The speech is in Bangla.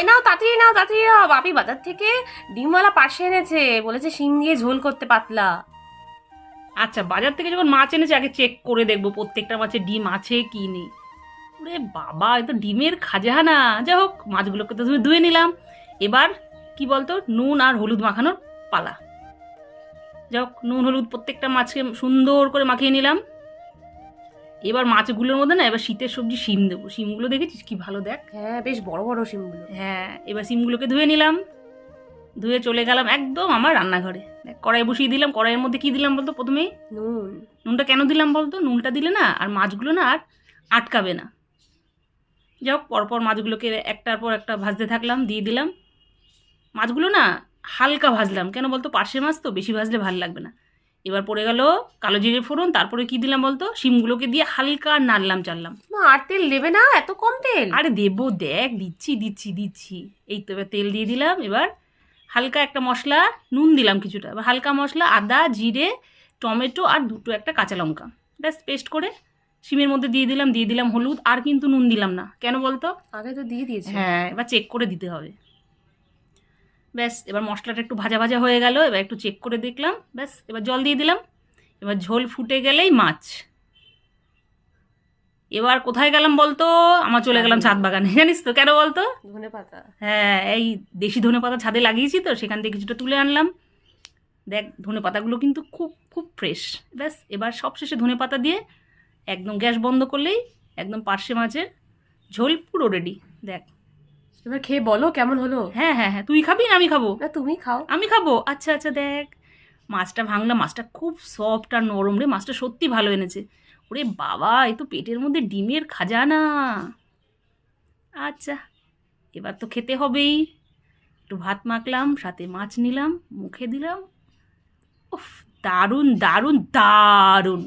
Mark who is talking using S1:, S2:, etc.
S1: নাও তাড়াতাড়ি নাও তাড়াতাড়ি নাও, বাপি বাজার থেকে ডিমওয়ালা পার্সে এনেছে, বলেছে শিম দিয়ে ঝোল করতে পাতলা।
S2: আচ্ছা, বাজার থেকে যখন মাছ এনেছে আগে চেক করে দেখবো প্রত্যেকটা মাছে ডিম আছে কি নেই। ওরে বাবা, এ তো ডিমের খাজানা। যাই হোক, মাছগুলোকে তো ধুয়ে নিলাম। এবার কি বলতো, নুন আর হলুদ মাখানোর পালা। যাই হোক, নুন হলুদ প্রত্যেকটা মাছকে সুন্দর করে মাখিয়ে নিলাম। এবার মাছগুলোর মধ্যে না এবার শীতের সবজি শিম দেবো। শিমগুলো দেখেছিস কি ভালো, দেখ।
S1: হ্যাঁ, বেশ বড় বড় শিমগুলো।
S2: হ্যাঁ, এবার শিমগুলোকে ধুয়ে নিলাম। ধুয়ে চলে গেলাম একদম আমার রান্নাঘরে। দেখ, কড়াই বসিয়ে দিলাম। কড়াইয়ের মধ্যে কি দিলাম বলতো প্রথমেই?
S1: নুন।
S2: নুনটা কেন দিলাম বলতো? নুনটা দিলে না আর মাছগুলো না আর আটকাবে না। যাই হোক, পরপর মাছগুলোকে একটার পর একটা ভাজতে থাকলাম, দিয়ে দিলাম। মাছগুলো না হালকা ভাজলাম, কেন বলতো? পার্শে মাছ তো বেশি ভাজলে ভালো লাগবে না। এবার পড়ে গেল কালো জিরে ফোড়ন। তারপরে কি দিলাম বলতো? শিমগুলোকে দিয়ে হালকা নাড়লাম চাললাম।
S1: মা, আর তেল দেবে না? এত কম তেল?
S2: আরে দেবো, দেখ দিচ্ছি দিচ্ছি দিচ্ছি। এই তো এবার তেল দিয়ে দিলাম। এবার হালকা একটা মশলা, নুন দিলাম কিছুটা। এবার হালকা মশলা, আদা জিরে টমেটো আর দুটো একটা কাঁচা লঙ্কা, ব্যাস পেস্ট করে শিমের মধ্যে দিয়ে দিলাম। দিয়ে দিলাম হলুদ, আর কিন্তু নুন দিলাম না। কেন বলতো?
S1: আগে তো দিয়ে দিয়েছে।
S2: হ্যাঁ, এবার চেক করে দিতে হবে। ব্যাস, এবার মশলাটা একটু ভাজা ভাজা হয়ে গেল। এবার একটু চেক করে দেখলাম। ব্যাস, এবার জল দিয়ে দিলাম। এবার ঝোল ফুটে গেলেই মাছ। এবার কোথায় গেলাম বলতো? আমার চলে গেলাম ছাদ বাগানে। জানিস তো কেন বলতো?
S1: ধনেপাতা।
S2: হ্যাঁ, এই দেশি ধনে পাতা ছাদে লাগিয়েছি তো, সেখান থেকে কিছুটা তুলে আনলাম। দেখ, ধনে পাতাগুলো কিন্তু খুব খুব ফ্রেশ। ব্যাস, এবার সবশেষে ধনে পাতা দিয়ে একদম গ্যাস বন্ধ করলেই একদম পার্শে মাছের ঝোল পুরো রেডি। দেখ।
S1: এবার খেয়ে বলো কেমন হলো।
S2: হ্যাঁ হ্যাঁ হ্যাঁ, তুই খাবি না আমি খাবো?
S1: না, তুমি খাও।
S2: আমি খাবো। আচ্ছা আচ্ছা, দেখ মাছটা ভাঙলাম। মাছটা খুব সফট আর নরম রে। মাছটা সত্যি ভালো এনেছে। ওরে বাবা, এই তো পেটের মধ্যে ডিমের খাজানা। আচ্ছা, এবার তো খেতে হবেই। একটু ভাত মাখলাম, সাথে মাছ নিলাম, মুখে দিলাম। উফ, দারুণ দারুণ দারুণ।